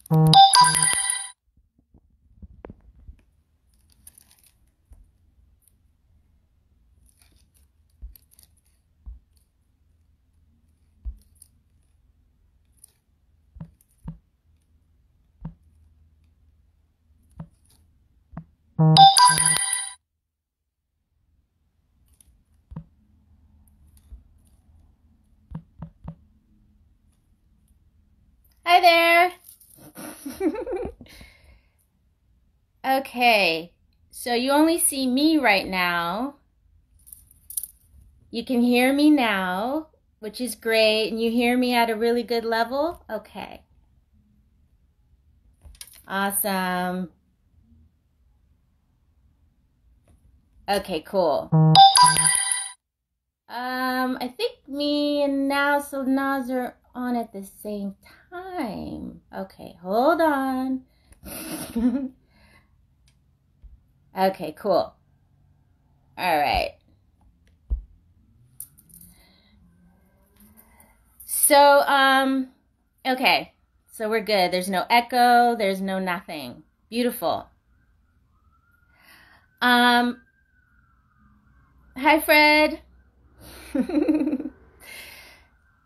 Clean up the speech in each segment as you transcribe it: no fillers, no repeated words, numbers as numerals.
Hi there. Okay, so you only see me right now. You can hear me now, which is great, and you hear me at a really good level? Okay. Awesome. Okay, cool. I think me and Naz are on at the same time. Okay, hold on. Okay, cool. All right. So, okay. So we're good. There's no echo. There's no nothing. Beautiful. Hi, Fred.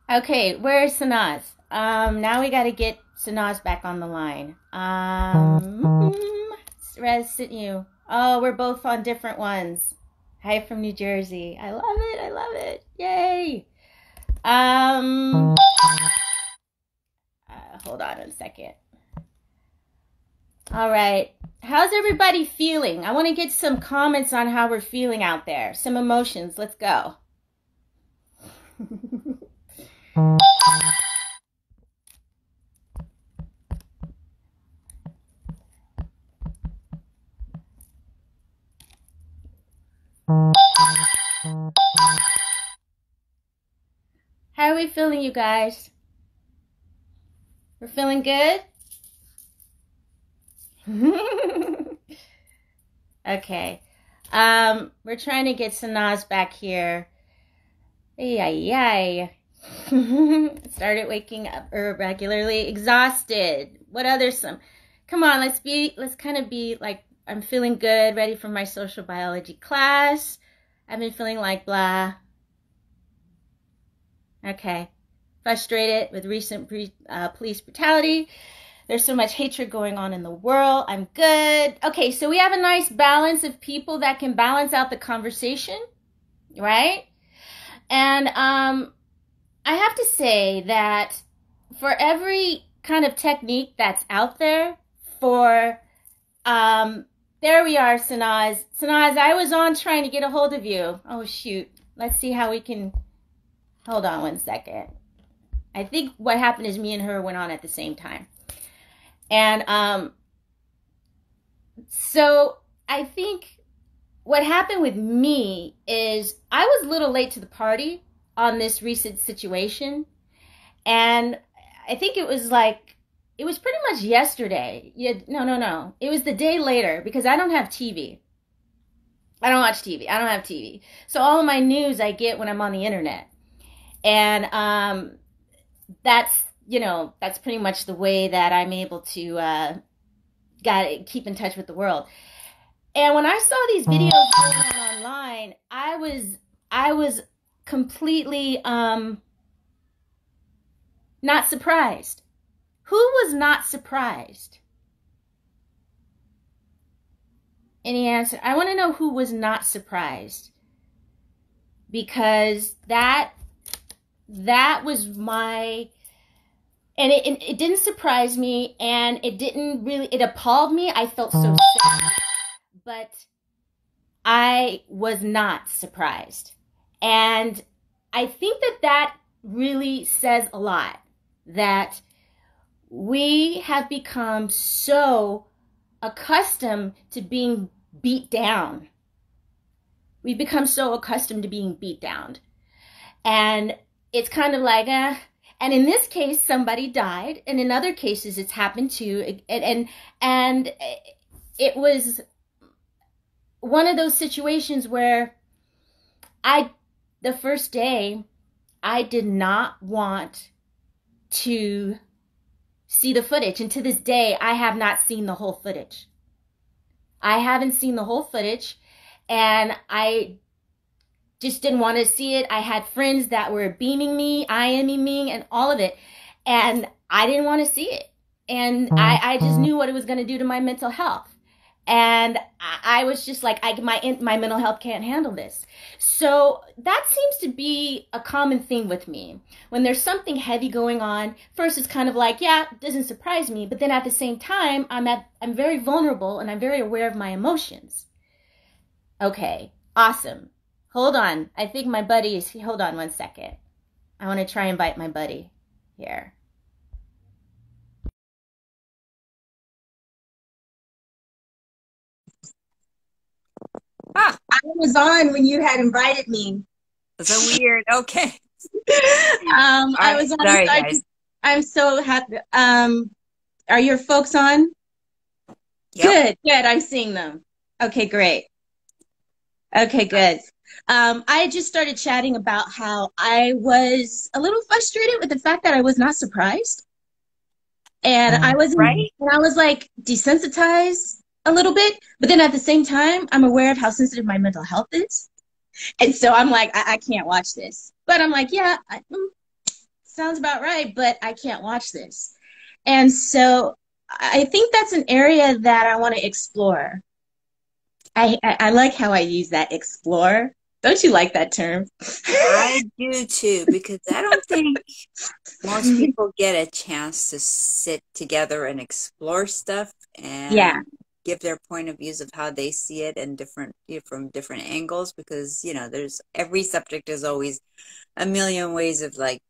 Okay, where's Sanaz? Now we got to get Sanaz back on the line. Rez, sit you. Oh, we're both on different ones. Hi from New Jersey. I love it. I love it. Yay. Hold on a second. All right. How's everybody feeling? I want to get some comments on how we're feeling out there. Some emotions. Let's go. How are we feeling, you guys? We're feeling good? Okay. We're trying to get Sanaz back here. Ay. Started waking up irregularly, exhausted. What other come on, let's kind of be like, I'm feeling good, ready for my social biology class. I've been feeling like blah. Okay. Frustrated with recent police brutality. There's so much hatred going on in the world. I'm good. Okay, so we have a nice balance of people that can balance out the conversation, right? And I have to say that for every kind of technique that's out there, there we are, Sanaz. Sanaz, I was on trying to get a hold of you. Oh, shoot. Let's see how we can, hold on one second. I think what happened is me and her went on at the same time. And so I think what happened with me is I was a little late to the party on this recent situation. And I think it was pretty much yesterday. No. It was the day later because I don't have TV. I don't watch TV. I don't have TV. So all of my news I get when I'm on the internet. And that's pretty much the way that I'm able to keep in touch with the world. And when I saw these videos going on online, I was completely not surprised. Who was not surprised? Any answer? I want to know who was not surprised. Because that was my... And it didn't surprise me, and it appalled me. I felt so sad, but I was not surprised. And I think that really says a lot, that we have become so accustomed to being beat down. We've become so accustomed to being beat down. And it's kind of like, and in this case, somebody died, and in other cases, it's happened too. And it was one of those situations where the first day, I did not want to see the footage. And to this day, I have not seen the whole footage. I haven't seen the whole footage, and I just didn't want to see it. I had friends that were beaming me, IMing me, and all of it. And I didn't want to see it. And I just knew what it was going to do to my mental health. And I was just like, my mental health can't handle this. So that seems to be a common thing with me. When there's something heavy going on, first it's kind of like, yeah, it doesn't surprise me. But then at the same time, I'm very vulnerable and I'm very aware of my emotions. Okay, awesome. Hold on. I think my buddy is, hold on one second. I want to try and invite my buddy here. Ah, I was on when you had invited me. So weird. Okay. I was on. Sorry, guys. I'm so happy. Are your folks on? Yep. Good. I'm seeing them. Okay, great. Okay, good. I just started chatting about how I was a little frustrated with the fact that I was not surprised. And I was like desensitized a little bit, but then at the same time, I'm aware of how sensitive my mental health is. And so I'm like, I can't watch this. But I'm like, yeah, sounds about right, but I can't watch this. And so I think that's an area that I want to explore. I like how I use that, explore. Don't you like that term? I do too, because I don't think most people get a chance to sit together and explore stuff and give their point of views of how they see it and from different angles, because there's every subject is always a million ways of like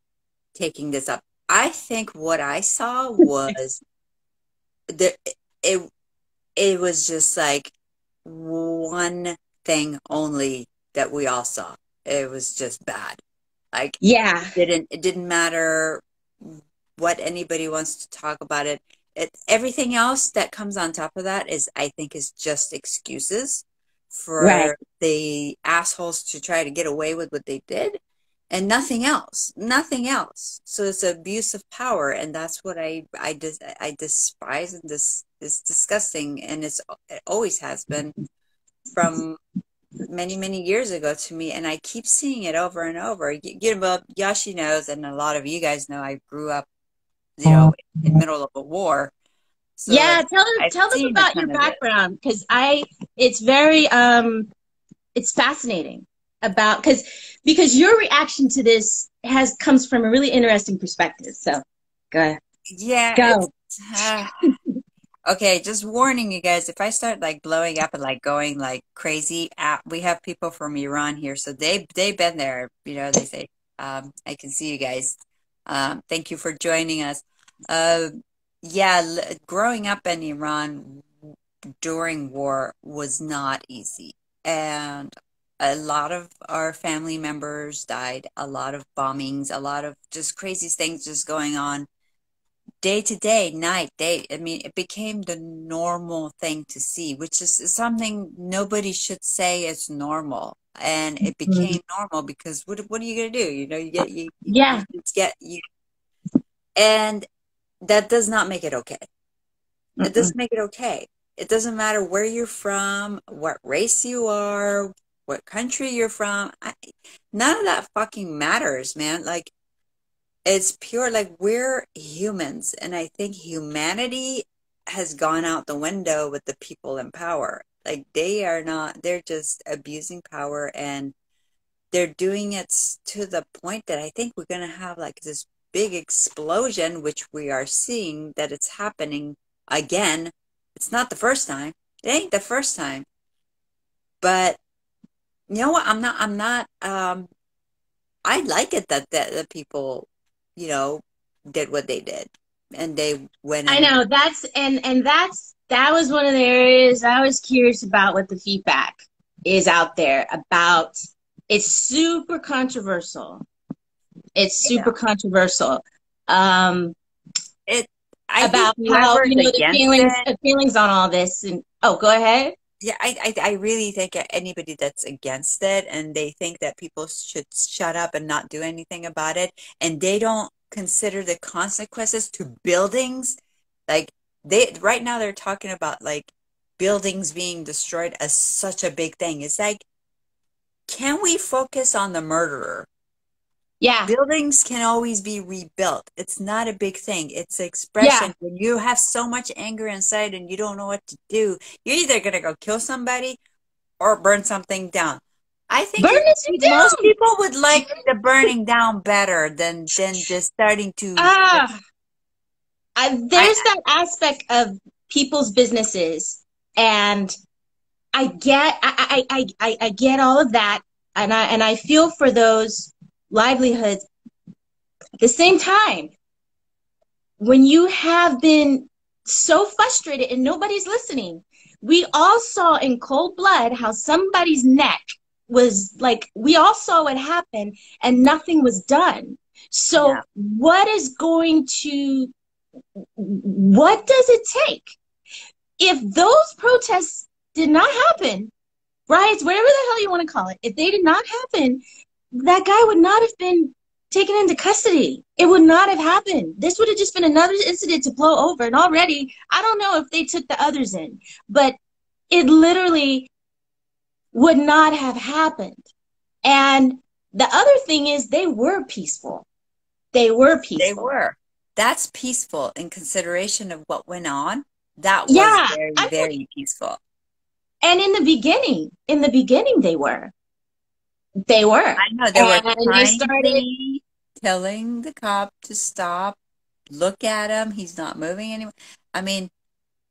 taking this up. I think what I saw was it was just like one thing only that we all saw. It was just bad. Like, it didn't matter what anybody wants to talk about it. Everything else that comes on top of that I think is just excuses for the assholes to try to get away with what they did, and nothing else. So it's abuse of power, and that's what I despise, and this is disgusting, and it always has been from many years ago to me, and I keep seeing it over and over. Yashi knows, and a lot of you guys know, I grew up, in the middle of a war. So yeah, tell them about your background, because it's very it's fascinating because your reaction to this comes from a really interesting perspective. So go ahead. Yeah. Go. Okay, just warning you guys, if I start like blowing up and like going like crazy, we have people from Iran here, so they've been there. They say, I can see you guys. Thank you for joining us. Yeah, growing up in Iran during war was not easy, and a lot of our family members died. A lot of bombings, a lot of just crazy things just going on. Day to day, night, day. I mean, it became the normal thing to see, which is something nobody should say is normal. And it became normal because what are you gonna do? And that does not make it okay. It doesn't make it okay. It doesn't matter where you're from, what race you are, what country you're from. None of that fucking matters, man. Like, it's pure, like, we're humans, and I think humanity has gone out the window with the people in power. Like, they're just abusing power, and they're doing it to the point that I think we're going to have like this big explosion, which we are seeing that it's happening again. It's not the first time. It ain't the first time. But you know what? I'm not, I like it that the people, did what they did, and they went in. I know that was one of the areas I was curious about, what the feedback is out there about. It's super controversial. Controversial. About how the feelings on all this. And go ahead. Yeah, I really think anybody that's against it and they think that people should shut up and not do anything about it, and they don't consider the consequences to buildings? Like right now they're talking about like buildings being destroyed as such a big thing. It's like, can we focus on the murderer? Yeah. Buildings can always be rebuilt. It's not a big thing. It's expression. Yeah. When you have so much anger inside and you don't know what to do, you're either going to go kill somebody or burn something down. I think Burn it most down. people would like the burning down better than just starting to. There's that aspect of people's businesses, and I get all of that, and I feel for those livelihoods. At the same time, when you have been so frustrated and nobody's listening, we all saw in cold blood how somebody's neck was like, we all saw what happened and nothing was done. So Yeah. what does it take? If those protests did not happen, riots, whatever the hell you want to call it, if they did not happen, that guy would not have been taken into custody. It would not have happened. This would have just been another incident to blow over. And already, I don't know if they took the others in, but it literally would not have happened. And the other thing is they were peaceful. They were peaceful. They were. That's peaceful in consideration of what went on. That was very, very peaceful. And in the beginning, they were. They were. I know they were telling the cop to stop, look at him. He's not moving anymore. I mean,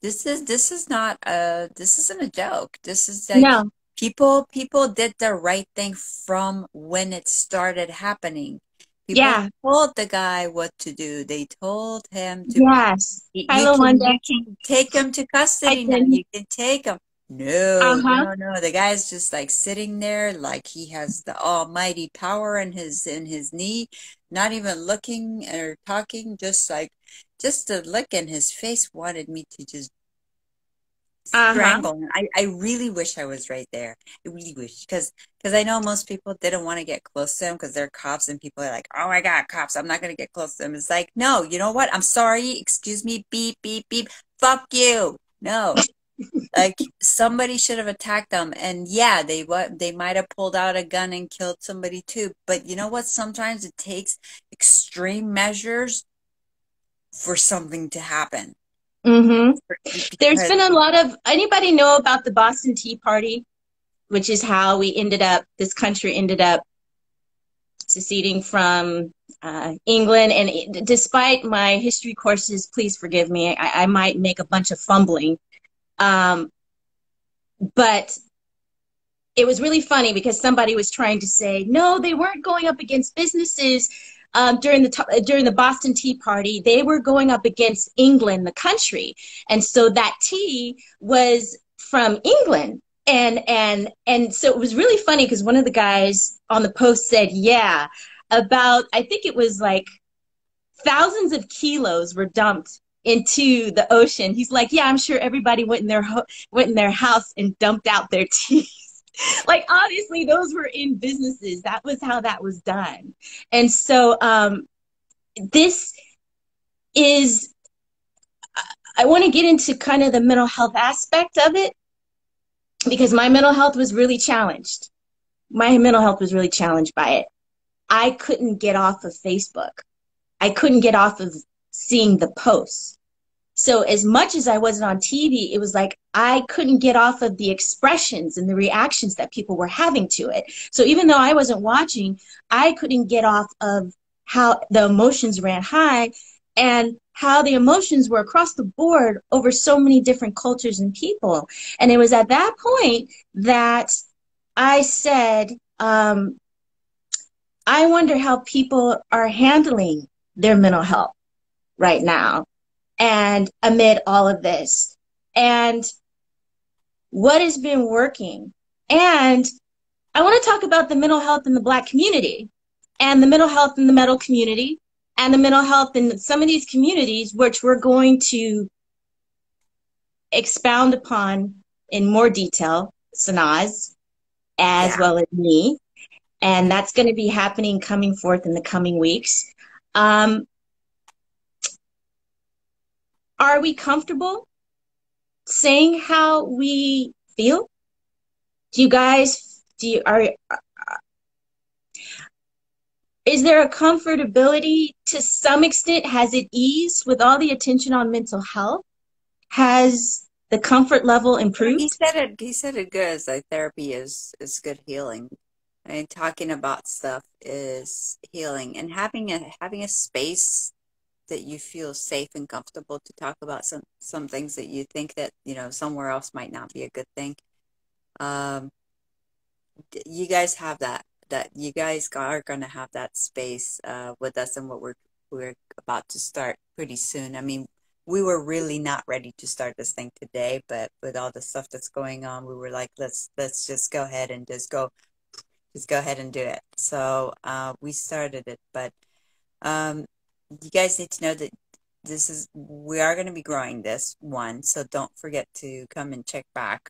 this isn't a joke. This is like people did the right thing from when it started happening. People told the guy what to do. They told him to. Yes. You can take him to custody now. You can take him. No. The guy's just like sitting there like he has the almighty power in his knee, not even looking or talking, just the look in his face wanted me to just strangle him. I really wish I was right there. I really wish, because I know most people didn't want to get close to him because they're cops and people are like, oh my God, cops, I'm not going to get close to them. It's like, no, you know what? I'm sorry. Excuse me. Beep, beep, beep. Fuck you. No. Like somebody should have attacked them, and yeah, they might have pulled out a gun and killed somebody too. But you know what? Sometimes it takes extreme measures for something to happen. There's been a lot of. Anybody know about the Boston Tea Party, which is how this country ended up seceding from England? And despite my history courses, please forgive me, I might make a bunch of fumbling. But it was really funny because somebody was trying to say, no, they weren't going up against businesses during the Boston Tea Party. They were going up against England, the country. And so that tea was from England. And so it was really funny because one of the guys on the post said, yeah, I think it was like thousands of kilos were dumped into the ocean. He's like, yeah, I'm sure everybody went in their house and dumped out their teas. Like, obviously those were in businesses. That was how that was done. And so this is, I want to get into kind of the mental health aspect of it, because my mental health was really challenged. My mental health was really challenged by it. I couldn't get off of Facebook. I couldn't get off of seeing the posts. So as much as I wasn't on TV, it was like I couldn't get off of the expressions and the reactions that people were having to it. So even though I wasn't watching, I couldn't get off of how the emotions ran high and how the emotions were across the board over so many different cultures and people. And it was at that point that I said, I wonder how people are handling their mental health right now and amid all of this, and what has been working. And I want to talk about the mental health in the Black community and the mental health in the metal community and the mental health in some of these communities, which we're going to expound upon in more detail, Sanaz, as well as me. And that's going to be happening, coming forth in the coming weeks. Um, are we comfortable saying how we feel? Do you guys, is there a comfortability to some extent? Has it eased with all the attention on mental health? Has the comfort level He improved? said it. He said it good. It's like therapy is good healing. I mean, talking about stuff is healing, and having a space that you feel safe and comfortable to talk about some things that you think that somewhere else might not be a good thing. Um, you guys have that you guys are going to have that space with us, and what we're about to start pretty soon. I mean, we were really not ready to start this thing today, but with all the stuff that's going on, we were like, let's just go ahead and just go ahead and do it. So we started it, but um, you guys need to know that we are going to be growing this one, so don't forget to come and check back.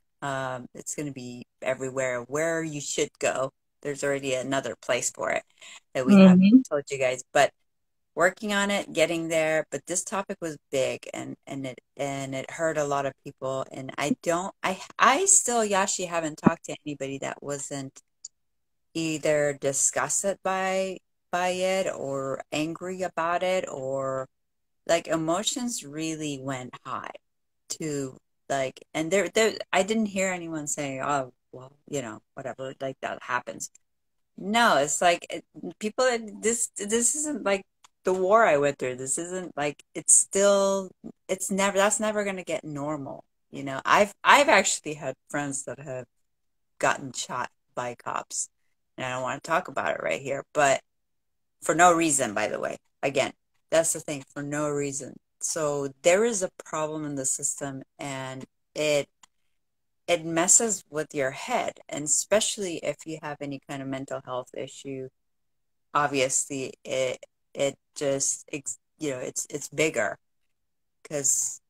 It's going to be everywhere where you should go. There's already another place for it that we haven't Mm-hmm. told you guys, but working on it, getting there. But this topic was big, and it hurt a lot of people. And I still, Yashi, haven't talked to anybody that wasn't either disgusted by it or angry about it, or like emotions really went high to like, and there I didn't hear anyone say, oh well, whatever, like that happens. No, it's like people, this isn't like the war I went through. This isn't like, that's never gonna get normal. I've actually had friends that have gotten shot by cops, and I don't want to talk about it right here, but for no reason, by the way. Again, that's the thing, for no reason. So there is a problem in the system, and it messes with your head, and especially if you have any kind of mental health issue. Obviously, it just it's bigger, because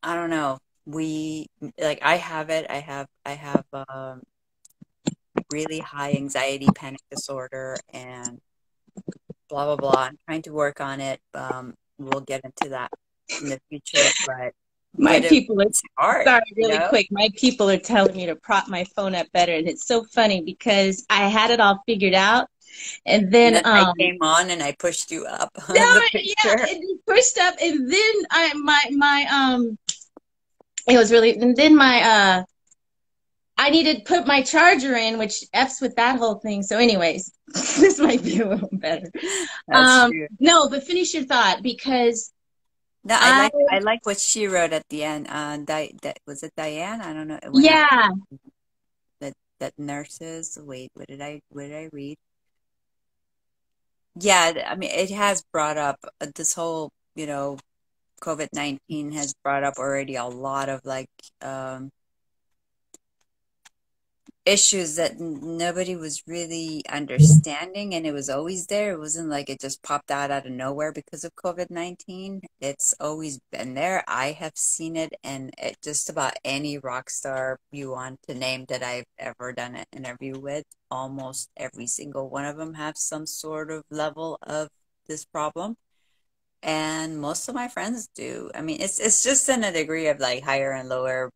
I don't know. We like I have it. I have really high anxiety, panic disorder, and blah blah blah. I'm trying to work on it. We'll get into that in the future, but My people are, it's hard, sorry, really quick. My people are telling me to prop my phone up better. And it's so funny because I had it all figured out. And And then, then I came on and I pushed you up no, on the yeah, picture. it pushed up. And then it was really, and then I needed to put my charger in, which F's with that whole thing. So anyways, this might be a little better. That's true. No, but finish your thought because No, I, I like what she wrote at the end. Was it Diane? I don't know. When yeah, that nurses. Wait, what did I read? Yeah, I mean, it has brought up this whole, COVID-19 has brought up already a lot of like issues that nobody was really understanding, and it was always there. It wasn't like it just popped out of nowhere because of COVID-19. It's always been there. I have seen it, and just about any rock star you want to name that I've ever done an interview with, almost every single one of them have some sort of level of this problem. And most of my friends do. I mean, it's just in a degree of like higher and lower,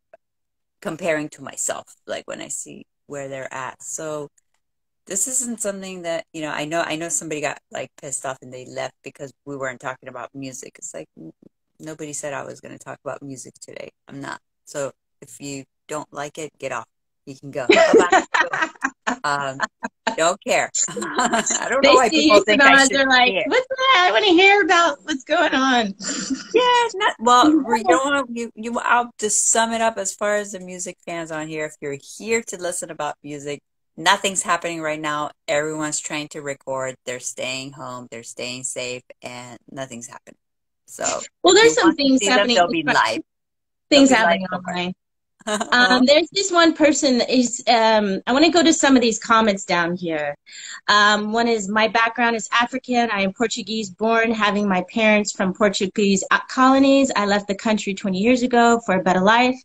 comparing to myself, like when I see where they're at. So this isn't something that, I know somebody got like pissed off and they left because we weren't talking about music. It's like nobody said I was going to talk about music today. I'm not. So if you don't like it, get off. You can go. Bye-bye. Um, don't care. I don't know they why see you people think I and should they're like, care. "What's that? I want to hear about what's going on." Yeah, not well. You don't want you. I'll just sum it up as far as the music fans on here. If you're here to listen about music, nothing's happening right now. Everyone's trying to record. They're staying home. They're staying safe, and nothing's happening. So Well, if there's you some want to things see them, happening. they'll be live. They'll Things be live happening somewhere. online. There's this one person that is, I want to go to some of these comments down here. One is, my background is African. I am Portuguese born, having my parents from Portuguese colonies. I left the country 20 years ago for a better life.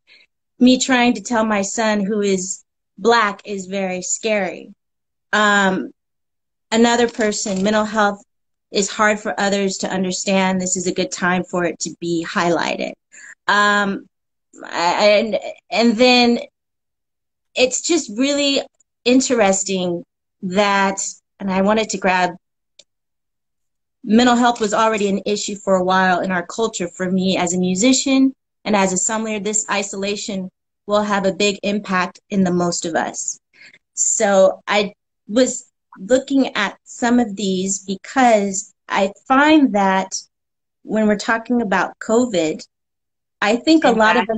Me trying to tell my son who is Black is very scary. Another person, mental health is hard for others to understand, this is a good time for it to be highlighted. And then it's just really interesting that, and I wanted to grab, mental health was already an issue for a while in our culture. For me as a musician and as a songwriter, this isolation will have a big impact in the most of us. So I was looking at some of these because I find that when we're talking about COVID, I think a lot of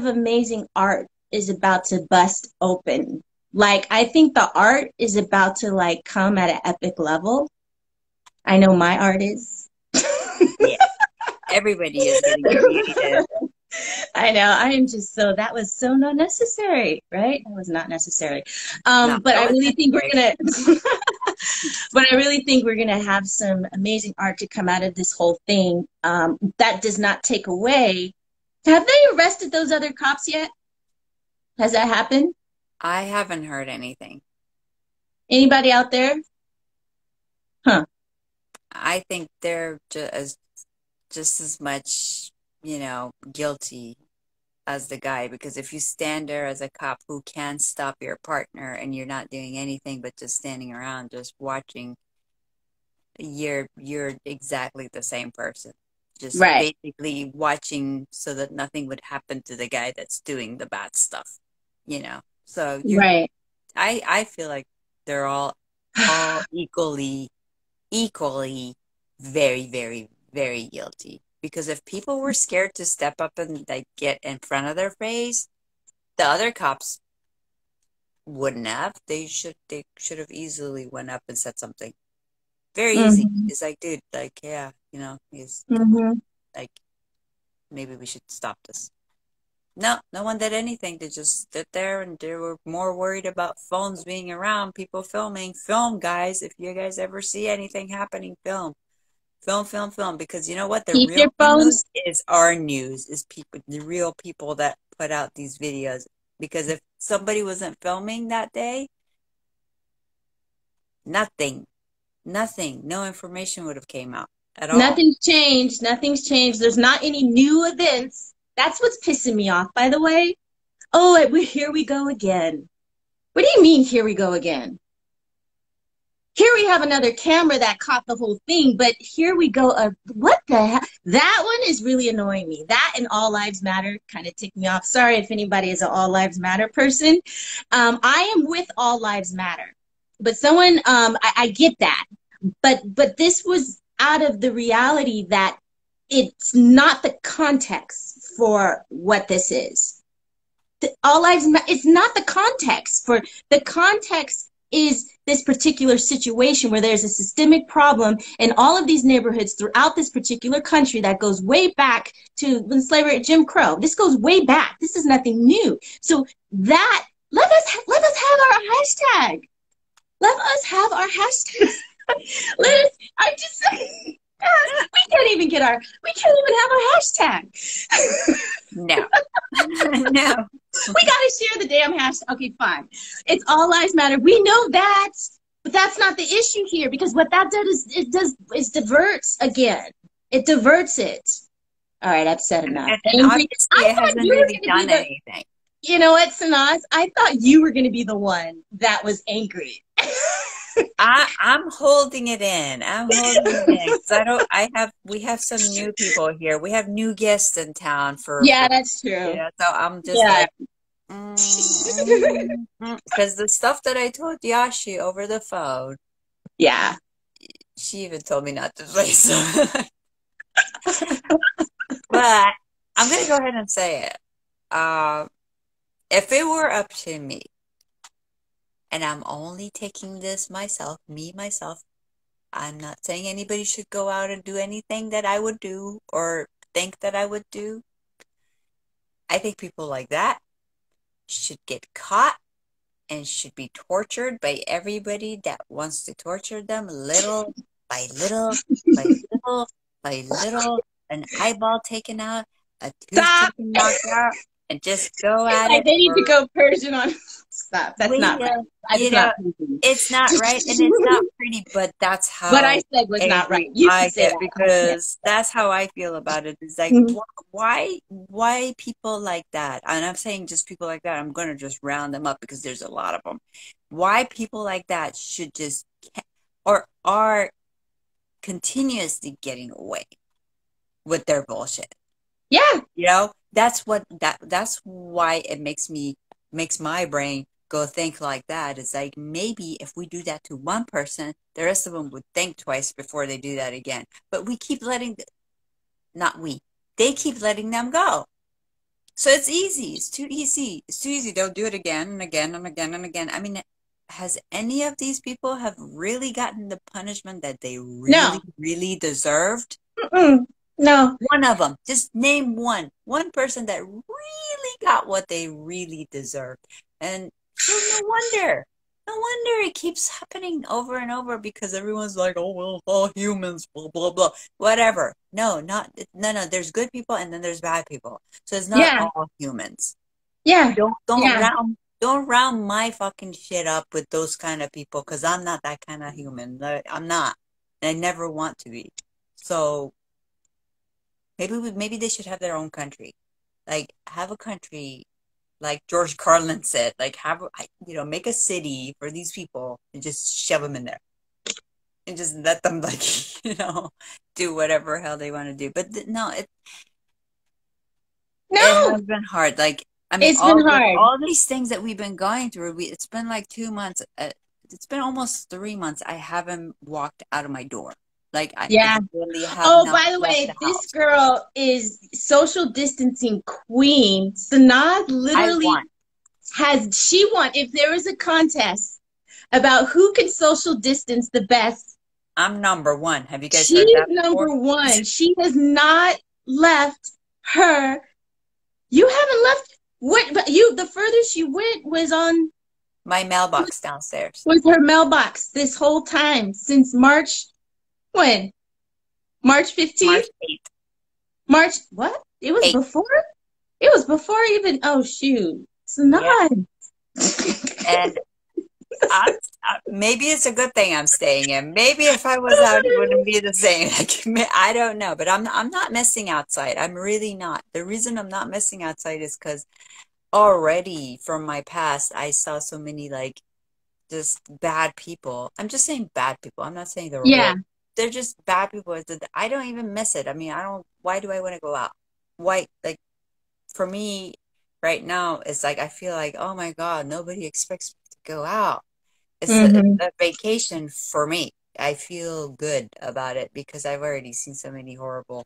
amazing art is about to bust open. Like, I think the art is about to like come at an epic level. I know my art is. Yeah. Everybody is getting creative. I know. I am just so, that was so not necessary, right? That was not necessary. But I really think we're gonna but I really think we're gonna have some amazing art to come out of this whole thing. That does not take away. Have they arrested those other cops yet? Has that happened? I haven't heard anything. Anybody out there? Huh. I think they're just as much, guilty as the guy, because if you stand there as a cop who can stop your partner and you're not doing anything but just standing around just watching, you're exactly the same person. Just right. Basically watching so that nothing would happen to the guy that's doing the bad stuff, So right. I feel like they're all equally very, very, very guilty. Because if people were scared to step up and like get in front of their face, the other cops wouldn't have. They should have easily went up and said something. Very easy. It's like, dude, like, yeah, he's like, maybe we should stop this. No one did anything. They just stood there and they were more worried about phones being around, people filming. Film, guys. If you guys ever see anything happening, film. Film, because you know what? The Keep real your phones. news is our news, is people, the real people that put out these videos. Because if somebody wasn't filming that day, nothing, no information would have came out at all. Nothing's changed. There's not any new events. That's what's pissing me off, by the way. Oh, here we go again. What do you mean, here we go again? Here we have another camera that caught the whole thing, but here we go. What the heck? That one is really annoying me. That and All Lives Matter kind of ticked me off. Sorry if anybody is an All Lives Matter person. I am with All Lives Matter, but someone, I get that. But this was out of the reality that it's not the context for what this is. All Lives Matter, it's not the context. For the context is this particular situation where there's a systemic problem in all of these neighborhoods throughout this particular country that goes way back to when slavery, Jim Crow. This goes way back. This is nothing new. So that, let us have our hashtag. Let us have our hashtag. We can't even have our hashtag. No. No. We gotta share the damn hashtag. Okay, fine. It's All Lives Matter. We know that, but that's not the issue here, because what that does is diverts again. It diverts it. All right, I've said enough. And obviously it hasn't really done anything. You know what, Sanaz? I thought you were gonna be the one that was angry. I'm holding it in. We have some new people here. We have new guests in town that's true. So I'm just because the stuff that I told Yashi over the phone. Yeah. She even told me not to say so. But I'm gonna go ahead and say it. If it were up to me, and I'm only taking this myself, I'm not saying anybody should go out and do anything that I would do or think that I would do. I think people like that should get caught and should be tortured by everybody that wants to torture them little by little, by little, an eyeball taken out, a tooth taken knocked out, and just go It's at like it they need to for go Persian on. Stop. That's we, not right. you It's know, not Persian. it's not right and it's not pretty, but that's What I how said was not right. angry You can I say get that. I can't. because that's how I feel about it. It's like, Mhm. why people like that? And I'm saying just people like that. I'm gonna just round them up because there's a lot of them. Why people like that should just or are continuously getting away with their bullshit. Yeah. You know, that's why it makes my brain go think like that. It's like maybe if we do that to one person, the rest of them would think twice before they do that again. But we keep not we, they keep letting them go. So it's easy. It's too easy. It's too easy. They'll do it again and again and again and again. I mean, has any of these people have really gotten the punishment that they really, No. really deserved? Mm-mm. No. One of them. Just name one person that really got what they really deserved. And so no wonder it keeps happening over and over because everyone's like, oh, well, all humans, blah, blah, blah, whatever. No, no, there's good people and then there's bad people. So it's not Yeah. all humans. Yeah. Don't Yeah. don't round my fucking shit up with those kind of people because I'm not that kind of human. I'm not. And I never want to be. So maybe they should have their own country. Like have a country like George Carlin said, like make a city for these people and just shove them in there and just let them like, do whatever hell they want to do. But no, it No. has been hard. Like I mean, It's been hard. all these things that we've been going through, it's been like 2 months. It's been almost 3 months. I haven't walked out of my door. Like I Yeah. really have Oh, not by the left way, the this house. girl is social distancing queen. Sanaa I literally won. she won. If there was a contest about who can social distance the best, I'm number one. Have you guys she's heard that before? number one. She has not left her. You haven't left. What? But the furthest you went was on My mailbox downstairs. was her mailbox this whole time since March. When? March 15th? March 8th. March what? It was 8th. before? It was before even. Oh shoot! It's not. Yeah. And maybe it's a good thing I'm staying in. Maybe if I was out, it wouldn't be the same. Like, I don't know, but I'm not missing outside. I'm really not. The reason I'm not missing outside is because already from my past, I saw so many like just bad people. I'm just saying bad people. I'm not saying they're Yeah. horrible. They're just bad people. I don't even miss it. I mean, I don't. Why do I want to go out? Why? Like for me, right now, it's like I feel like, oh my God, nobody expects me to go out. It's a vacation for me. I feel good about it because I've already seen so many horrible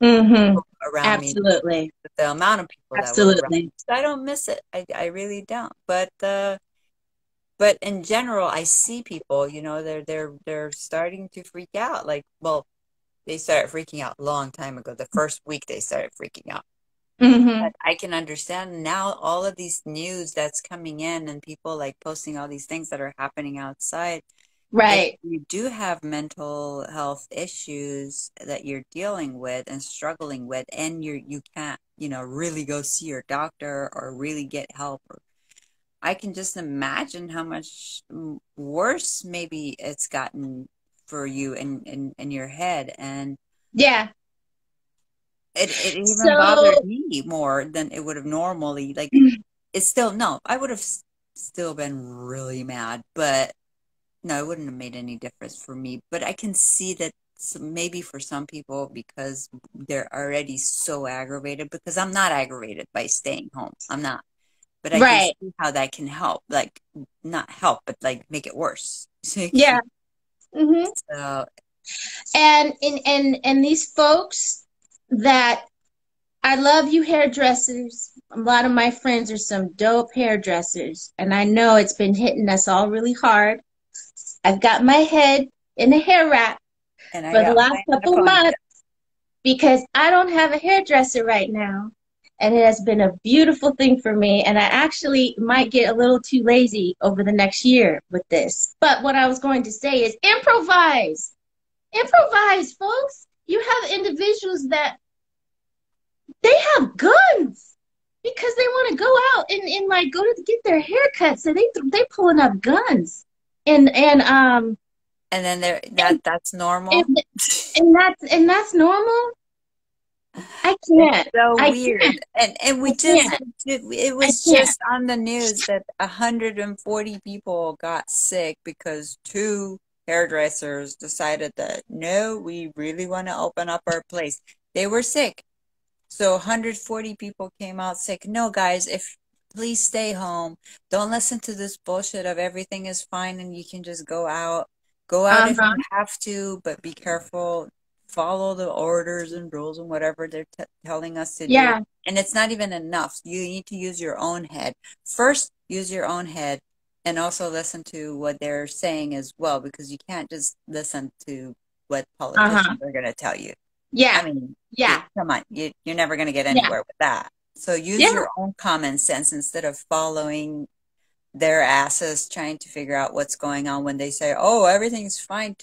people around me. Absolutely. The amount of people that were around me. So I don't miss it. I really don't. But in general, I see people, they're starting to freak out. Like, well, they started freaking out a long time ago. The first week they started freaking out. But I can understand now all of these news that's coming in and people like posting all these things that are happening outside. Right. If you do have mental health issues that you're dealing with and struggling with, and you can't, really go see your doctor or really get help, I can just imagine how much worse maybe it's gotten for you in your head. And yeah. It even bothered me more than it would have normally. Like, it's still, no, I would have still been really mad, but no, it wouldn't have made any difference for me. But I can see that maybe for some people, because they're already so aggravated, because I'm not aggravated by staying home. I'm not. But I can see how that can help. Like, not help, but like make it worse. Yeah. So, and these folks that I love you hairdressers. A lot of my friends are some dope hairdressers, and I know it's been hitting us all really hard. I've got my head in a hair wrap and for the last couple months because I don't have a hairdresser right now. And it has been a beautiful thing for me. And I actually might get a little too lazy over the next year with this. But what I was going to say is improvise. Improvise, folks. You have individuals that they have guns. because they want to go out and like go to get their haircuts. So they pulling up guns and And then and that's normal. and, and that's normal. I It's can't. so I weird. can't. And I we just can't. it I was can't. just on the news that 140 people got sick because two hairdressers decided that no, we really want to open up our place. They were sick. So 140 people came out sick. No, guys, if please stay home. Don't listen to this bullshit of everything is fine and you can just go out. Go out if Uh-huh. you have to, but be careful. Follow the orders and rules and whatever they're t telling us to do. Yeah. And it's not even enough. You need to use your own head. First, use your own head and also listen to what they're saying as well, because you can't just listen to what Uh-huh. politicians are going to tell you. I Yeah. mean, Yeah. come on, you're never going to get Yeah. anywhere with that. So use Yeah. your own common sense instead of following their asses trying to figure out what's going on when they say, "Oh, everything's fine."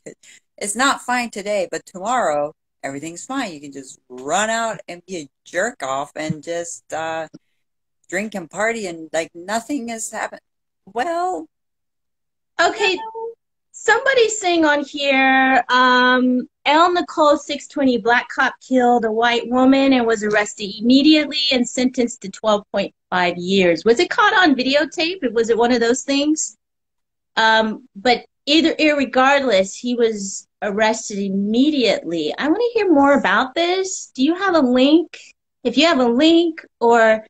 It's not fine today, but tomorrow everything's fine. You can just run out and be a jerk off and just drink and party and like nothing has happened. Well, no. Okay. Somebody's saying on here, L. Nicole 620, black cop killed a white woman and was arrested immediately and sentenced to 12.5 years. Was it caught on videotape? Was it one of those things? But irregardless, he was arrested immediately. I want to hear more about this. Do you have a link? If you have a link, or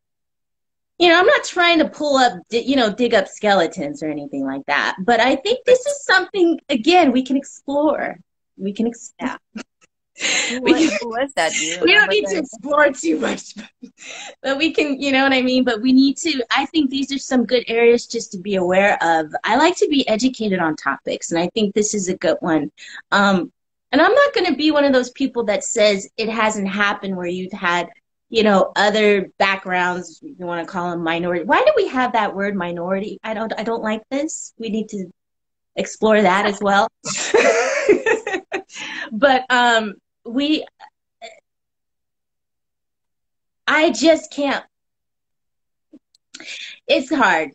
I'm not trying to pull up, dig up skeletons or anything like that. But I think this is something, again, we can explore. We can explore. Yeah. Who We can, was that? Do you we don't remember need to explore too much, but we can, you know what I mean? But we need to, I think these are some good areas just to be aware of. I like to be educated on topics, and I think this is a good one. And I'm not going to be one of those people that says it hasn't happened where you've had, other backgrounds, you want to call them minority. Why do we have that word minority? I don't like this. We need to explore that as well. But we I just can't. It's hard.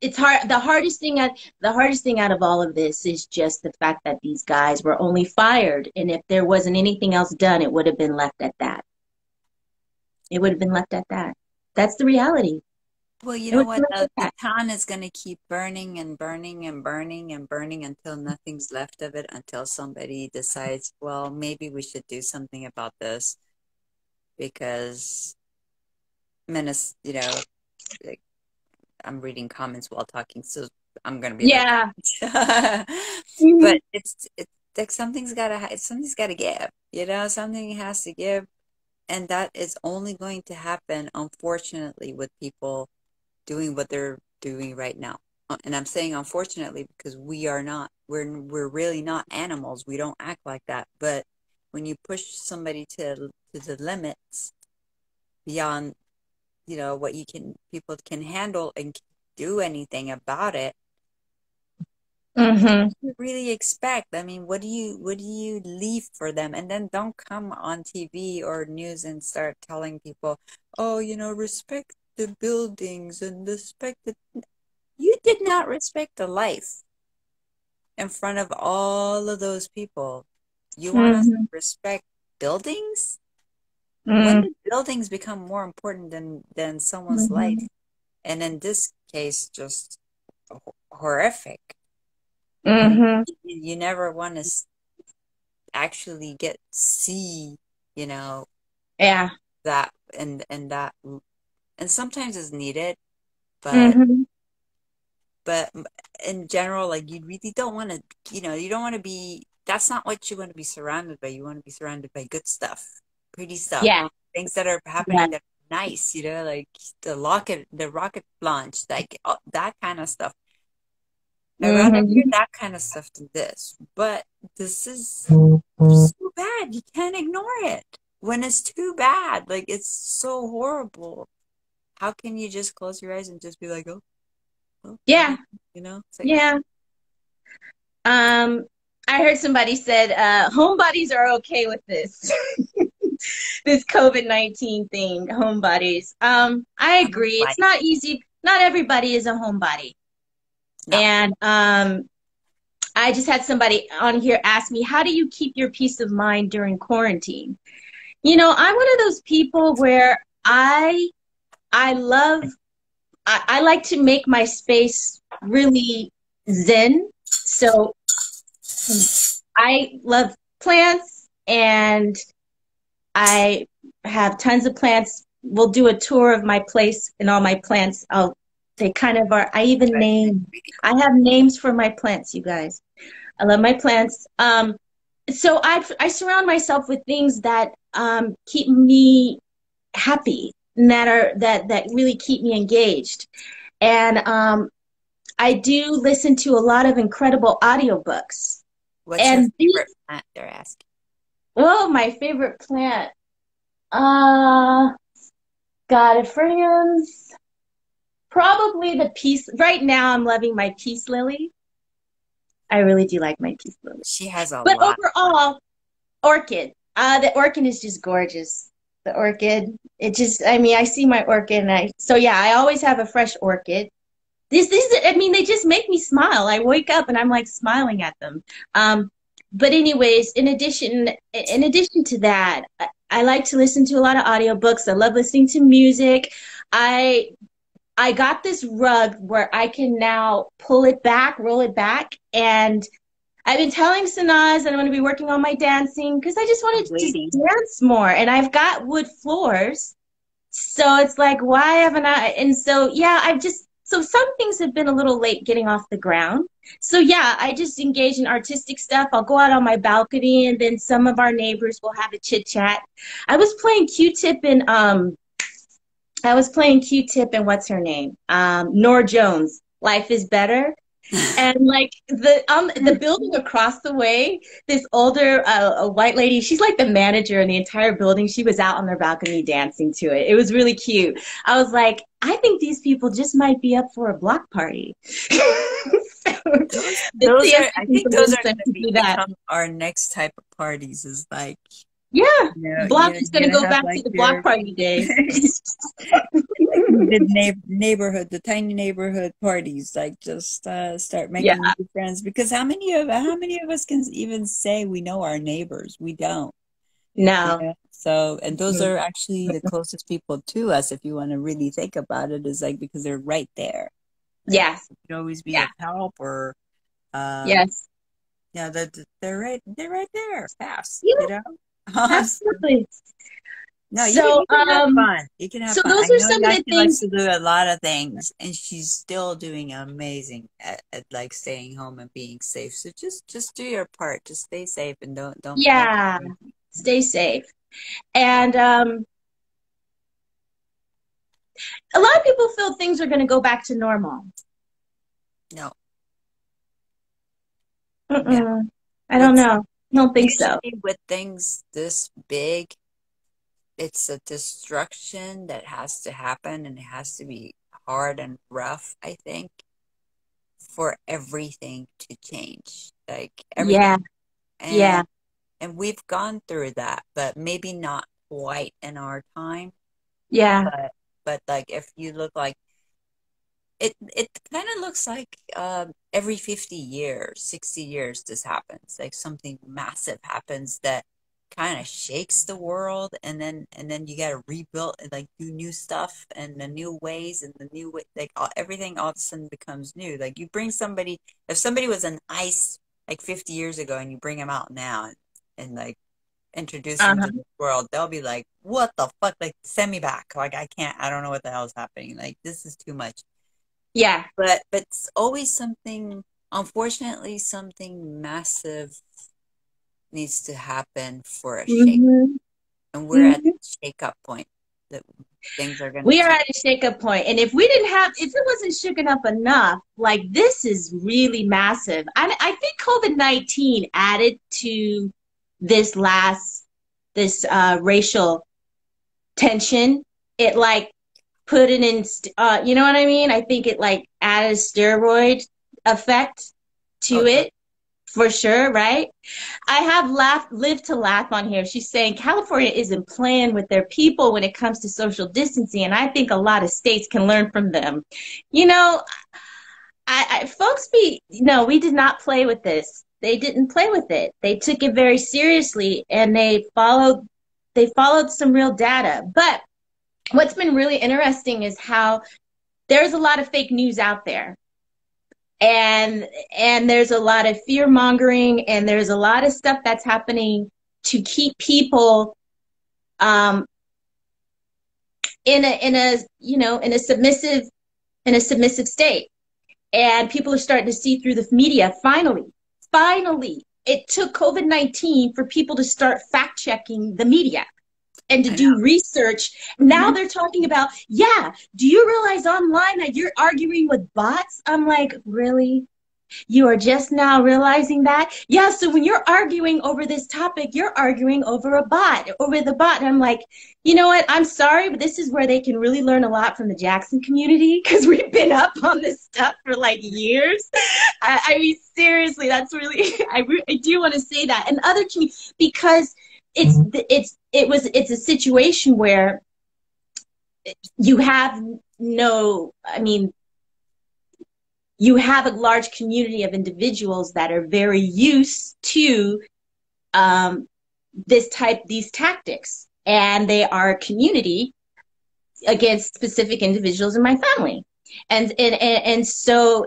It's hard. The hardest thing out of all of this is just the fact that these guys were only fired, and if there wasn't anything else done, it would have been left at that. It would have been left at that. That's the reality. Well, you It know would have what? been left at The that. town is going to keep burning and burning and burning and burning until nothing's left of it, until somebody decides, well, maybe we should do something about this because, like, I'm reading comments while talking, so I'm going to be like, Yeah. but Mhm. it's like something's got to give, something has to give, and that is only going to happen, unfortunately, with people doing what they're doing right now. And I'm saying unfortunately because we're really not animals. We don't act like that. But when you push somebody to the limits beyond, what people can handle and do anything about it, what Mhm. do you really expect? I mean, what do you leave for them? And then don't come on TV or news and start telling people, oh, respect the buildings and respect the. You did not respect the life in front of all of those people. You want us to Mhm. respect buildings? When Mhm. did buildings become more important than someone's life? Mhm. And in this case, just horrific. I mean, Mhm. you never want to actually see, you know, Yeah. that and that, and sometimes it's needed, but Mhm. but in general, like you really don't want to, you don't want to be, that's not what you want to be surrounded by. You want to be surrounded by good stuff, pretty stuff, Yeah. things that are Yeah. happening that are nice, like the rocket launch, like that kind of stuff. I'd rather hear Mhm. that kind of stuff than this, but this is so bad. You can't ignore it when it's too bad. Like it's so horrible. How can you just close your eyes and just be like, oh, well, Yeah. everything, It's like, Yeah. I heard somebody said homebodies are okay with this. this COVID-19 thing, homebodies. I agree. It's not easy. Not everybody is a homebody. No. And I just had somebody on here ask me, how do you keep your peace of mind during quarantine? You know, I'm one of those people where I like to make my space really zen. So I love plants, and I have tons of plants. We'll do a tour of my place and all my plants. They kind of are, I have names for my plants, you guys. I love my plants. So I surround myself with things that keep me happy and that really keep me engaged. And I do listen to a lot of incredible audiobooks. What's your favorite plant, they're asking? Oh, my favorite plant. Friends. Probably the peace. Right now, I'm loving my peace lily. I really do like my peace lily. She has a lot. But overall, orchid. The orchid is just gorgeous. The orchid. It just, I mean, I see my orchid, and I always have a fresh orchid. They just make me smile. I wake up and I'm like smiling at them. But anyways, in addition to that, I like to listen to a lot of audiobooks. I love listening to music. I got this rug where I can now roll it back. And I've been telling Sanaz that I'm going to be working on my dancing because I just wanted to just dance more. And I've got wood floors. So it's like, why haven't I? And so, yeah, so some things have been a little late getting off the ground. So yeah, I just engage in artistic stuff. I'll go out on my balcony, and then some of our neighbors will have a chit chat. I was playing Q-Tip and what's her name? Nora Jones, Life is Better. And like the building across the way, this older a white lady, she's like the manager in the entire building. She was out on their balcony dancing to it. It was really cute. I was like, I think these people just might be up for a block party. I think those are going to become our next type of parties. Is like, block is going to go back to the block party days. the tiny neighborhood parties, like just start making new friends. Because how many of us can even say we know our neighbors? We don't. No. So, and those are actually the closest people to us. If you want to really think about it, is like because they're right there. Yes. You could always be of help or. Yes. Yeah, they're right there. Fast. Yeah. You know. Absolutely. No, you can have fun. You can have fun. Those are some of the things. Likes to do a lot of things, and she's still doing amazing at like staying home and being safe. So just do your part. Just stay safe and don't. Yeah, stay safe. And a lot of people feel things are going to go back to normal. No. Yeah. I don't know. I don't think so. With things this big, it's a destruction that has to happen, and it has to be hard and rough, I think, for everything to change. Like everything. And we've gone through that, but maybe not quite in our time. Yeah. But like if you look like it kind of looks like every 50 years, 60 years this happens. Like something massive happens that kind of shakes the world, and then you got to rebuild and like do new stuff and the new ways and the new way, like everything all of a sudden becomes new. Like you bring somebody, if somebody was an ice like 50 years ago and you bring them out now and like introduce them to the world, they'll be like, what the fuck, like send me back, like I don't know what the hell is happening, like this is too much. Yeah. But it's always something, unfortunately, something massive needs to happen for a shake. And we're at the shake-up point that things are going to We are at a shake-up point. And if it wasn't shaken up enough, like this is really massive. I think COVID-19 added to this racial tension. It like put it in, you know what I mean? I think it like added steroid effect to it. For sure, right? I have lived to laugh on here. She's saying California isn't playing with their people when it comes to social distancing, and I think a lot of states can learn from them. You know, folks no, we did not play with this. They didn't play with it. They took it very seriously, and they followed some real data. But what's been really interesting is how there's a lot of fake news out there, and there's a lot of fear mongering, and there's a lot of stuff that's happening to keep people um, in a submissive state. And people are starting to see through the media. Finally, it took COVID-19 for people to start fact checking the media and to do research. Now they're talking about, yeah, do you realize online that you're arguing with bots? I'm like, really? You are just now realizing that? Yeah, so when you're arguing over this topic, you're arguing over the bot. And I'm like, you know what? I'm sorry, but this is where they can really learn a lot from the Jackson community, because we've been up on this stuff for like years. I mean, seriously, that's really, I do want to say that. And other communities, because it's a situation where you have you have a large community of individuals that are very used to these tactics, and they are a community against specific individuals in my family, and so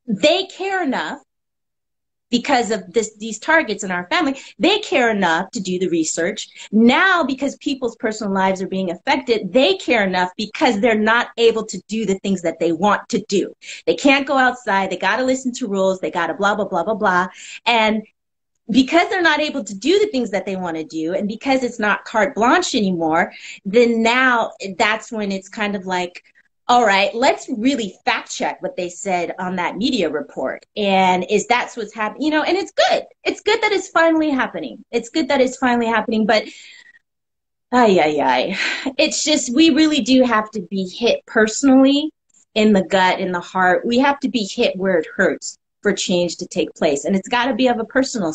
they care enough, because of these targets in our family. They care enough to do the research. Now, because people's personal lives are being affected, they care enough because they're not able to do the things that they want to do. They can't go outside. They got to listen to rules. They got to blah, blah, blah, blah, blah. And because they're not able to do the things that they want to do, and because it's not carte blanche anymore, then now that's when it's kind of like, all right, let's really fact check what they said on that media report. And that's what's happening, and it's good. It's good that it's finally happening. But it's just, we really do have to be hit personally in the gut, in the heart. We have to be hit where it hurts for change to take place. And it's got to be of a personal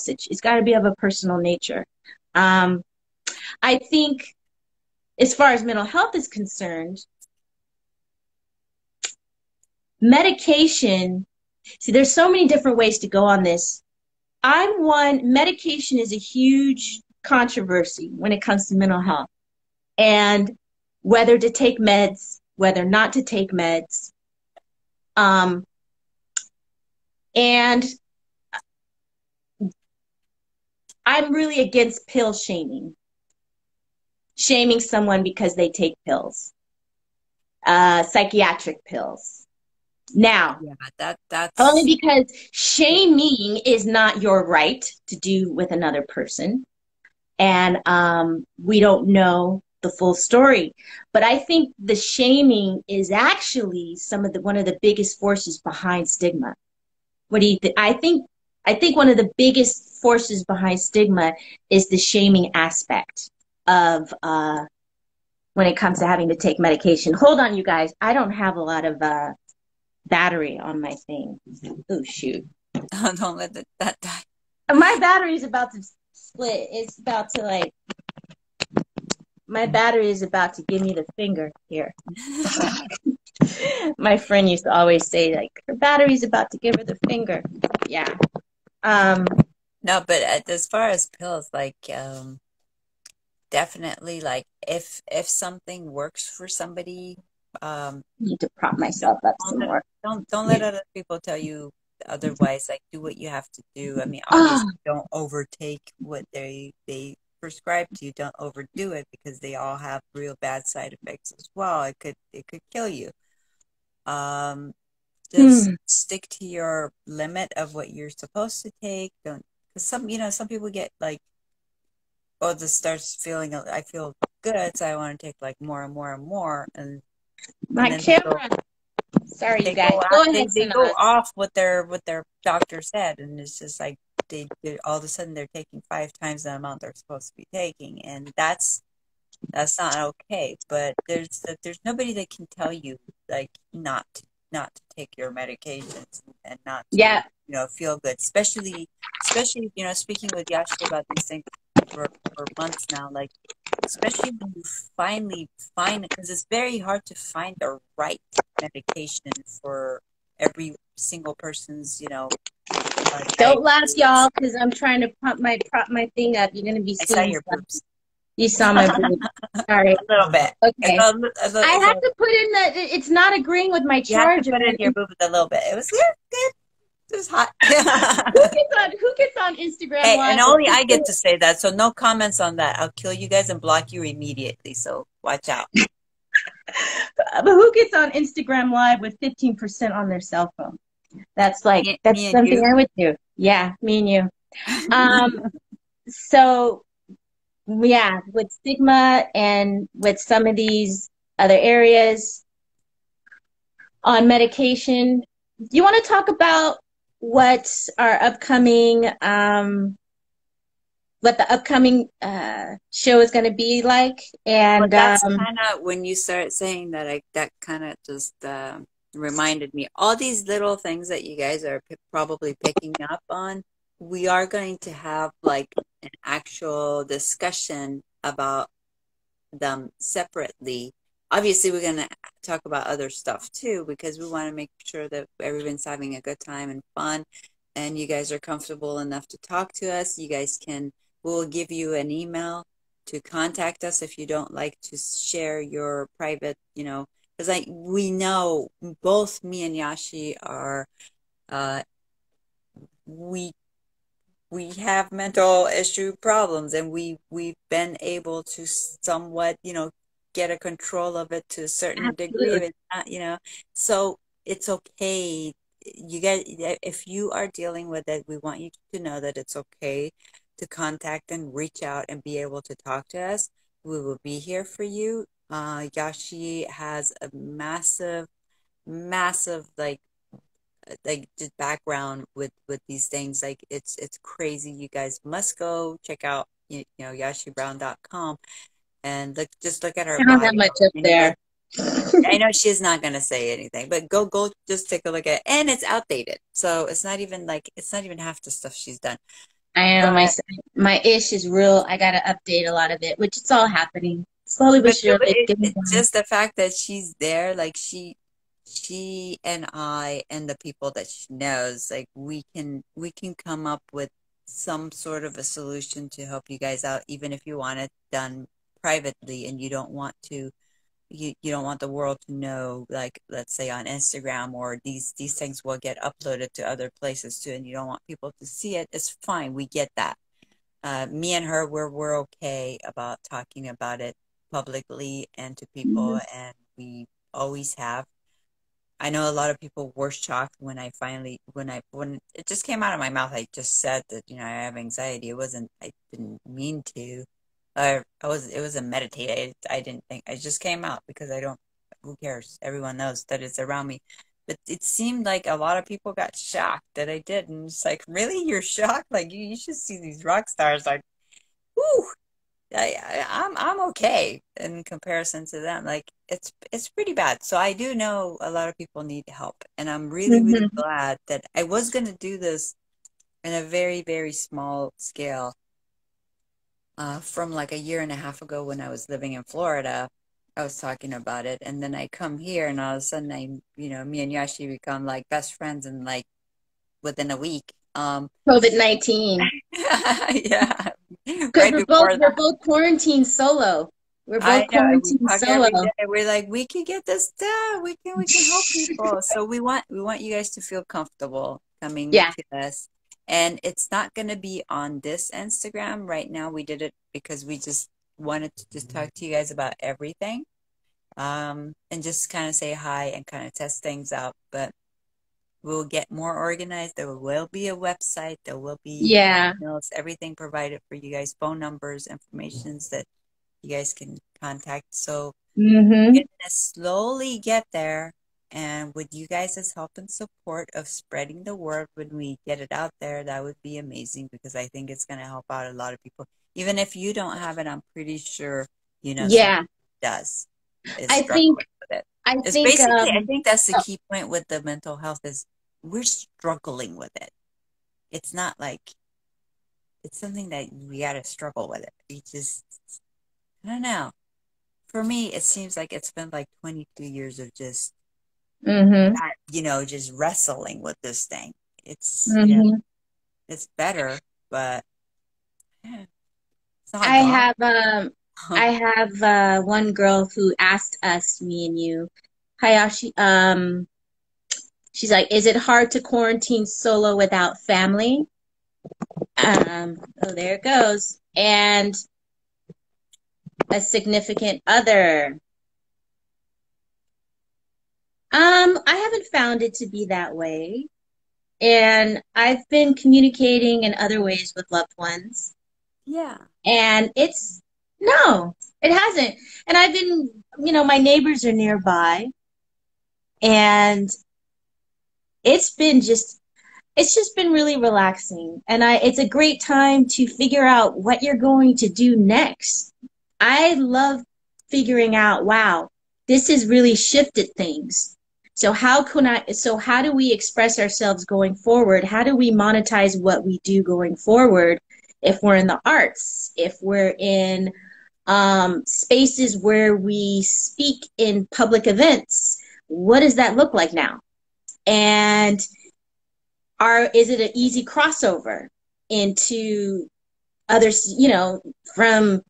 nature. I think as far as mental health is concerned, medication, see, there's so many different ways to go on this. Medication is a huge controversy when it comes to mental health, and whether to take meds, whether not to take meds. And I'm really against pill shaming someone because they take pills, psychiatric pills. Now, that's only because shaming is not your right to do with another person. And we don't know the full story. But I think the shaming is actually one of the biggest forces behind stigma. What do you think? I think one of the biggest forces behind stigma is the shaming aspect of when it comes to having to take medication. Hold on, you guys. I don't have a lot of battery on my thing. Oh, shoot. Don't let that die. My battery's about to split. It's about to my battery is about to give me the finger here. My friend used to always say, her battery's about to give her the finger. Yeah. No, but as far as pills, definitely, if something works for somebody, I need to prop myself up some more. Don't let other people tell you otherwise. Do what you have to do. I mean, obviously, don't overtake what they prescribe to you. Don't overdo it, because they all have real bad side effects as well. It could kill you. Just stick to your limit of what you're supposed to take. Don't, because some people get this starts feeling, I feel good, so I want to take more and more and more, and my camera. Sorry, you guys. Go ahead. They go off what their doctor said, and it's just they all of a sudden they're taking 5 times the amount they're supposed to be taking, and that's not okay. But there's nobody that can tell you not to. not to take your medications and not to, Yeah. feel good. Especially, speaking with Yashi about these things for months now, like, especially when you finally find it, because it's very hard to find the right medication for every single person's, Don't laugh, diagnosis. y'all, because I'm trying to prop my thing up. You're gonna be I saw seeing your stuff. boobs. You saw my boobs. Sorry. A little bit. Okay. I have to put in that it's not agreeing with my You have to charger. put in your boobs a little bit. It was good. It was hot. Who gets on Instagram Hey, and Live? only I get to say that, so no comments on that. I'll kill you guys and block you immediately. So watch out. But who gets on Instagram Live with 15% on their cell phone? That's Me and something you. I would do. Yeah, me and you. So yeah, with stigma and with some of these other areas on medication, do you want to talk about what our upcoming what the upcoming show is going to be like? Well, And that's kind of when you start saying that, that kind of just reminded me. All these little things that you guys are probably picking up on, we are going to have like an actual discussion about them separately. Obviously, we're going to talk about other stuff too, because we want to make sure that everyone's having a good time and fun, and you guys are comfortable enough to talk to us. You guys we'll give you an email to contact us if you don't like to share your private, because we know both me and Yashi are, we have mental issue problems, and we've been able to somewhat, get a control of it to a certain degree. absolutely. It's not, so it's okay. You guys, if you are dealing with it, we want you to know that it's okay to contact and reach out and be able to talk to us. We will be here for you. Yashi has a massive, massive, like just background with these things. Like it's crazy. You guys must go check out yashibrown.com and just look at her I don't bio. have much up And there. I know she's not gonna say anything, but go just take a look at it. And it's outdated, so it's not even half the stuff she's done. I know But my ish is real. I got to update a lot of it, which it's all happening slowly but surely. It's getting it's done. just the fact that she's there, like she and I and the people that she knows, like we can come up with some sort of a solution to help you guys out, even if you want it done privately and you don't want to you don't want the world to know, like let's say on Instagram, or these things will get uploaded to other places too, and you don't want people to see it. It's fine, we get that. Me and her, we're okay about talking about it publicly and to people, Mhm. and we always have. I know a lot of people were shocked when I finally, when it just came out of my mouth. I just said that, I have anxiety. I didn't mean to. It was a meditate. I didn't think, it just came out because who cares? Everyone knows that it's around me. But it seemed like a lot of people got shocked that I did. And it's like, really? You're shocked? Like, you should see these rock stars. Like, whoo! I'm okay in comparison to them. Like it's pretty bad. So I do know a lot of people need help, and I'm really, really Mhm. glad that I was going to do this in a very, very small scale. From like a year and a half ago when I was living in Florida, I was talking about it, and then I come here, and all of a sudden, me and Yashi become like best friends, and like within a week. COVID-19. Yeah, Because right before we're that. both quarantined solo. We're I both know, and we quarantined talk solo. every day. We're like, we can get this done. We can help people. So we want you guys to feel comfortable coming Yeah. to us. And it's not going to be on this Instagram right now. We did it because we just wanted to just talk to you guys about everything. And just kind of say hi and kind of test things out. But we'll get more organized. There will be a website. There will be Yeah. emails, everything provided for you guys, phone numbers, informations that you guys can contact. So we're Mm-hmm. gonna slowly get there. And with you guys' help and support of spreading the word when we get it out there, that would be amazing, because I think it's gonna help out a lot of people. Even if you don't have it, I'm pretty sure, someone Yeah. does is I think struggling with it. I It's think, basically, I think that's the oh, key point with the mental health is we're struggling with it. It's not like it's something that we gotta struggle with it. We just, I don't know. For me, it seems like it's been like 22 years of just, mm-hmm, just wrestling with this thing. Yeah, mm-hmm. it's better, but yeah, it's not I gone. have, one girl who asked us, me and you, Hayashi, she's like, is it hard to quarantine solo without family? Oh, there it goes. And a significant other. I haven't found it to be that way. And I've been communicating in other ways with loved ones. Yeah. And no, it hasn't. And I've been, my neighbors are nearby. And it's been just, it's just been really relaxing. And it's a great time to figure out what you're going to do next. I love figuring out, wow, this has really shifted things. So how do we express ourselves going forward? How do we monetize what we do going forward? If we're in the arts, if we're in spaces where we speak in public events, what does that look like now? And is it an easy crossover into others, from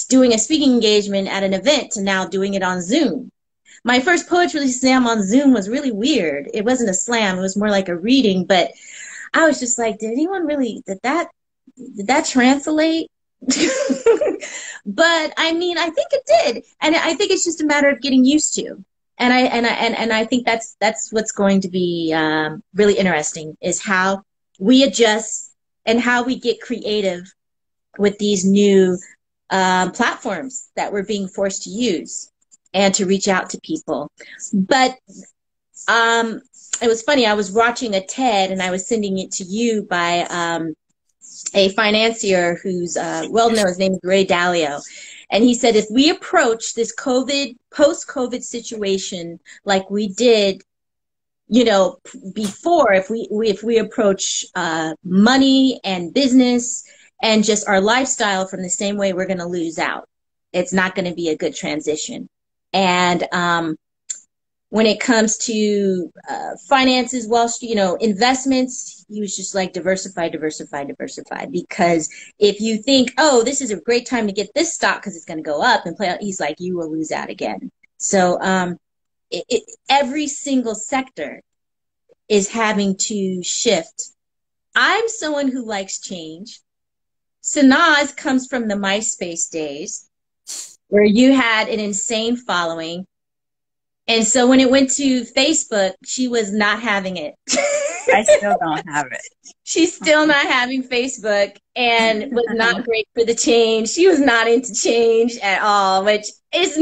doing a speaking engagement at an event to now doing it on Zoom? My first poetry slam on Zoom was really weird. It wasn't a slam, it was more like a reading, but I was just like, did that translate? But I mean, I think it did. And I think it's just a matter of getting used to. And I think that's what's going to be really interesting is how we adjust and how we get creative with these new platforms that we're being forced to use and to reach out to people. But it was funny. I was watching a TED and I was sending it to you by a financier who's well known. His name is Ray Dalio. And he said, if we approach this post-COVID situation like we did, before, if we approach money and business and just our lifestyle from the same way, we're going to lose out. It's not going to be a good transition. And when it comes to finances, investments, he was just like diversify, diversify, diversify. Because if you think, oh, this is a great time to get this stock because it's going to go up and play out, he's like, you will lose out again. So every single sector is having to shift. I'm someone who likes change. Sanaz comes from the MySpace days where you had an insane following. And so when it went to Facebook, she was not having it. I still don't have it. She's still not having Facebook and was not great for the change. She was not into change at all, which was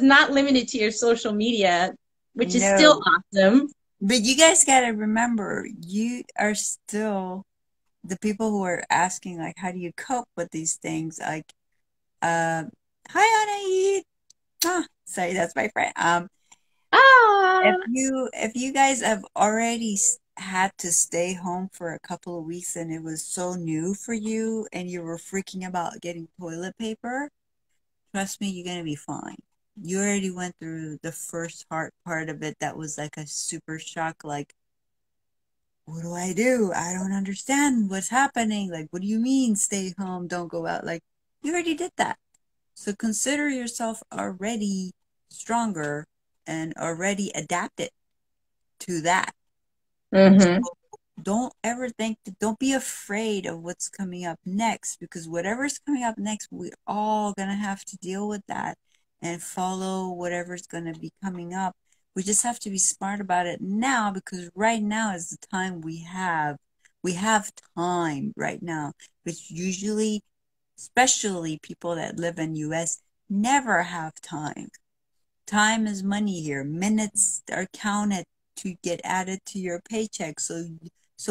not limited to your social media, which is still awesome. But you guys got to remember, you are still the people who are asking, like, how do you cope with these things? Like, hi, Anaid. Sorry, that's my friend. If you guys have already had to stay home for a couple of weeks and it was so new for you and you were freaking about getting toilet paper, trust me, you're gonna be fine. You already went through the first hard part of it that was like a super shock, like, what do I do? I don't understand what's happening. Like, what do you mean stay home, don't go out? Like, you already did that. So consider yourself already stronger and already adapted to that. Mm-hmm. So don't ever don't be afraid of what's coming up next, because whatever's coming up next, we're all going to have to deal with that and follow whatever's going to be coming up. We just have to be smart about it now, because right now is the time we have. We have time right now, which usually, especially people that live in US, never have time. Time is money here. Minutes are counted to get added to your paycheck. So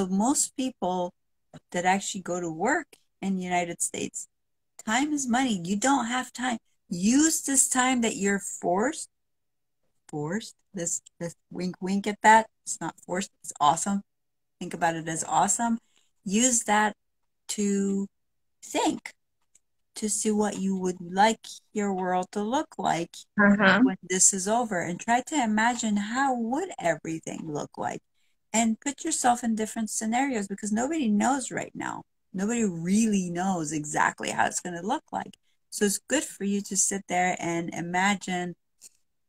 most people that actually go to work in the United States, time is money. You don't have time. Use this time that you're forced forced. This wink wink at that. It's not forced. It's awesome. Think about it as awesome. Use that to think, to see what you would like your world to look like when this is over, and try to imagine how would everything look like, and put yourself in different scenarios, because nobody knows right now. Nobody really knows exactly how it's going to look like. So it's good for you to sit there and imagine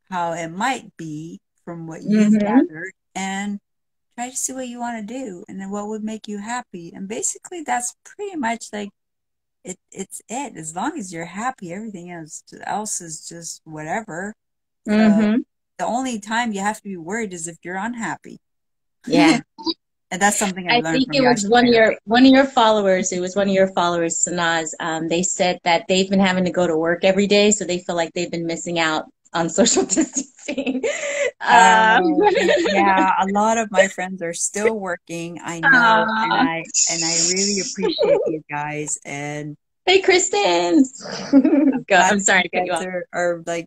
how it might be from what you've gathered, and try to see what you want to do, and then what would make you happy. And basically that's pretty much like it's it. As long as you're happy, everything else is just whatever. So the only time you have to be worried is if you're unhappy. Yeah. And that's something I I learned think from it was Yashi. one of your followers. It was one of your followers, Sanaz. They said that they've been having to go to work every day, so they feel like they've been missing out on social distancing. Yeah, a lot of my friends are still working. I know, and I really appreciate you guys. And Hey, Kristen. I'm sorry to cut you guys off. are like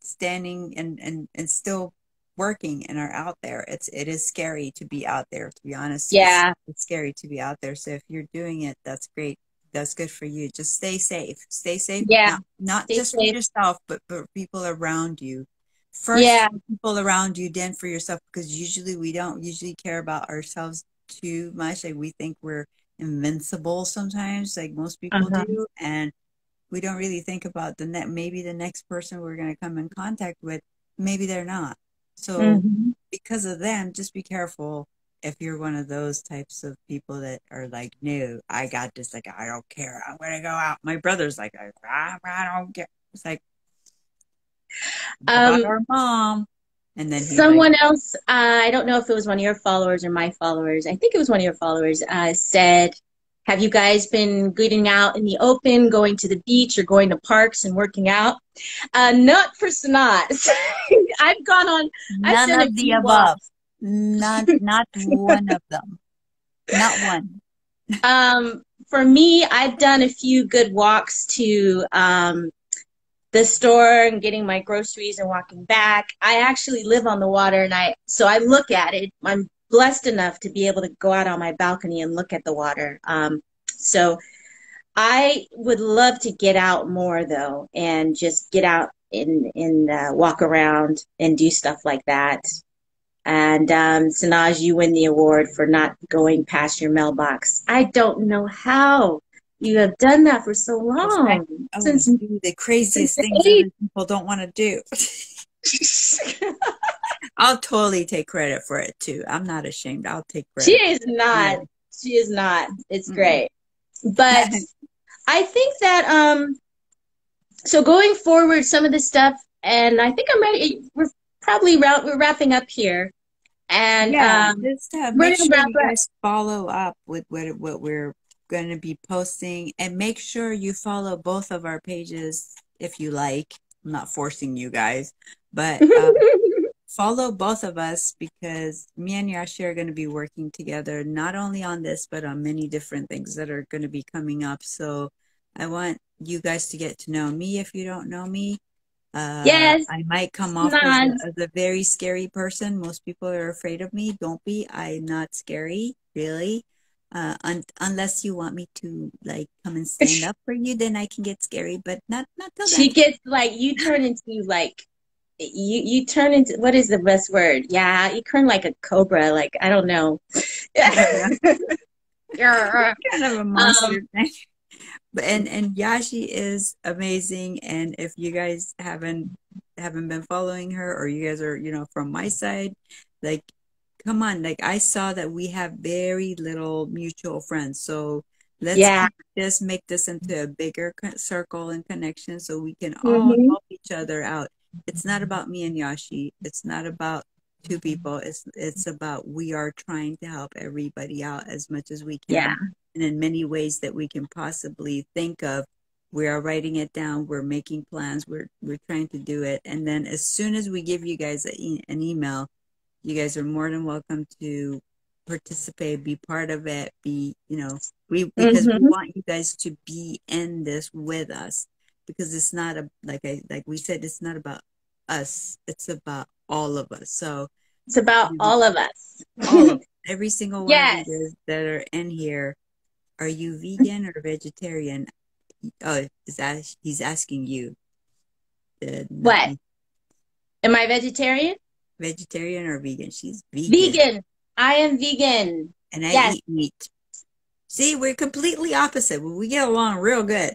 standing and still working and are out there. It is scary to be out there, to be honest. Yeah. It's scary to be out there. So if you're doing it, that's great. That's good for you. Just stay safe. Stay safe. Yeah. Not Stay just for safe. yourself, but for people around you. First, Yeah. for people around you, then for yourself, because usually we don't usually care about ourselves too much. Like we think we're invincible sometimes, like most people do, and we don't really think about maybe the next person we're going to come in contact with, maybe they're not. So because of them, just be careful if you're one of those types of people that are like, no, I got this, like, I don't care, I'm going to go out. My brother's like, I don't care. It's like, about our mom. And then someone else, I don't know if it was one of your followers or my followers, I think it was one of your followers, said, have you guys been getting out in the open, going to the beach or going to parks and working out? Not for Sanaz. I've gone on none of the above. Not one of them. Not one. For me, I've done a few good walks to the store and getting my groceries and walking back. I actually live on the water, and so I look at it. I'm blessed enough to be able to go out on my balcony and look at the water. So I would love to get out more though, and just get out and walk around and do stuff like that. And Sanaj, you win the award for not going past your mailbox. I don't know how you have done that for so long. Since the craziest things other people don't want to do. I'll totally take credit for it too. I'm not ashamed. I'll take credit. She is not. Yeah. She is not. It's great. But I think that so going forward, some of the stuff, and I think we're probably we're wrapping up here. And just make sure you guys follow up with what we're going to be posting, and make sure you follow both of our pages if you like. I'm not forcing you guys, but follow both of us, because me and Yashi are going to be working together, not only on this, but on many different things that are going to be coming up. So I want you guys to get to know me if you don't know me. Yes, I might come off as a very scary person. Most people are afraid of me. Don't be. I'm not scary, really. Unless you want me to like come and stand up for you, then I can get scary, but not till then. She gets like, you turn into like, you turn into, what is the best word? Yeah, you turn like a cobra. Like, I don't know. You're kind of a monster thing. And Yashi is amazing, and if you guys haven't been following her, or you guys are, from my side, like, come on, like, I saw that we have very little mutual friends, so let's just make this into a bigger circle and connection, so we can all help each other out. It's not about me and Yashi. It's not about two people. It's about, we are trying to help everybody out as much as we can. Yeah. And in many ways that we can possibly think of. We are writing it down. We're making plans. We're trying to do it. And then as soon as we give you guys an email, you guys are more than welcome to participate, be part of it, because we want you guys to be in this with us, because it's not like we said, it's not about us. It's about all of us. So It's about all of us. all of every single one Yes. of you guys that are in here. Are you vegan or vegetarian? Oh, he's asking you. Not What? me. Am I vegetarian? Vegetarian or vegan? She's vegan. Vegan. I am vegan. And I Yes. eat meat. See, we're completely opposite. We get along real good.